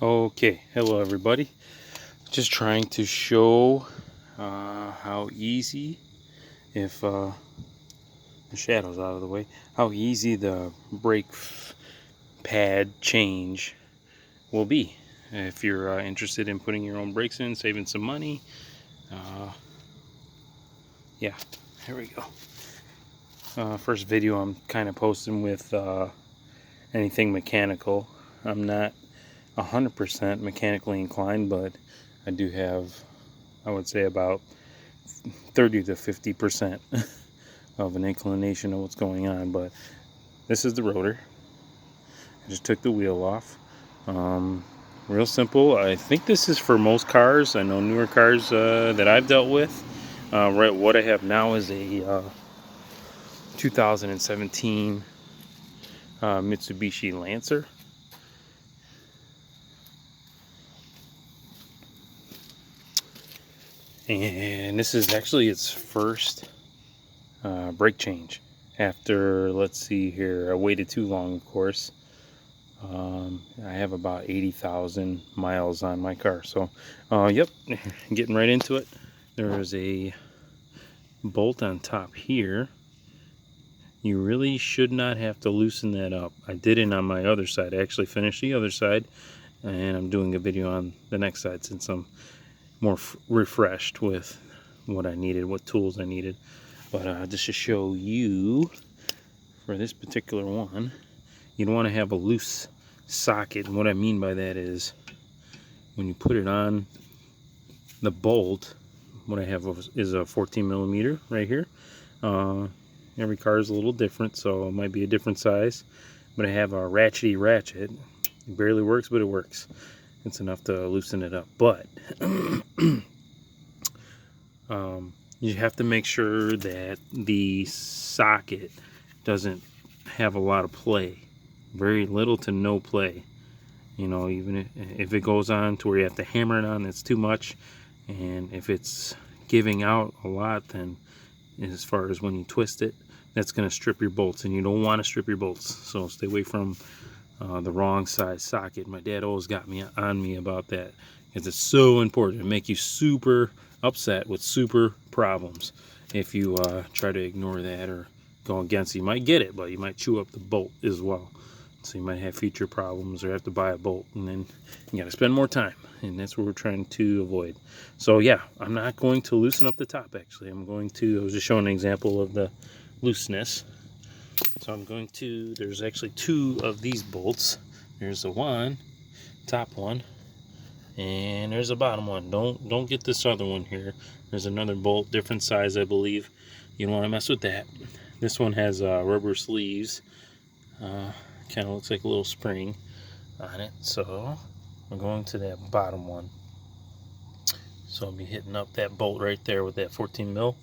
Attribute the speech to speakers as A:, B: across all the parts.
A: Okay, hello everybody. Just trying to show how easy, if the shadow's out of the way, how easy the brake pad change will be. If you're interested in putting your own brakes in, saving some money, yeah, here we go. First video I'm kind of posting with anything mechanical. I'm not 100% mechanically inclined, but I do have, I would say, about 30 to 50% of an inclination of what's going on. But this is the rotor. I just took the wheel off. Real simple. I think this is for most cars. I know newer cars that I've dealt with. Right, what I have now is a 2017 Mitsubishi Lancer. And this is actually its first brake change after, let's see here, I waited too long, of course. I have about 80,000 miles on my car, so yep, getting right into it. There is a bolt on top here. You really should not have to loosen that up. I did it on my other side. I actually finished the other side, and I'm doing a video on the next side since I'm more refreshed with what I needed, what tools I needed. But just to show you, for this particular one, you don't want to have a loose socket. And what I mean by that is, when you put it on the bolt, what I have is a 14 millimeter right here. Every car is a little different, so it might be a different size. But I have a ratchety ratchet. It barely works, but it works. It's enough to loosen it up. But you have to make sure that the socket doesn't have a lot of play. Very little to no play. You know, even if it goes on to where you have to hammer it on, it's too much. And if it's giving out a lot, then as far as when you twist it, that's going to strip your bolts, and you don't want to strip your bolts. So stay away from the wrong size socket. My dad always got me on me about that, because it's so important. It make you super upset with super problems if you try to ignore that or go against it. You might get it, but you might chew up the bolt as well. So you might have future problems or have to buy a bolt, and then you got to spend more time, and that's what we're trying to avoid. So yeah, I'm not going to loosen up the top. Actually, I was just showing an example of the looseness. So I'm going to, there's actually two of these bolts. There's the one, top one, and there's a bottom one. Don't get this other one here. There's another bolt, different size, I believe. You don't want to mess with that. This one has rubber sleeves. Kind of looks like a little spring on it. So we're going to that bottom one. So I'll be hitting up that bolt right there with that 14 mil,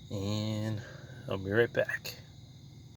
A: and I'll be right back.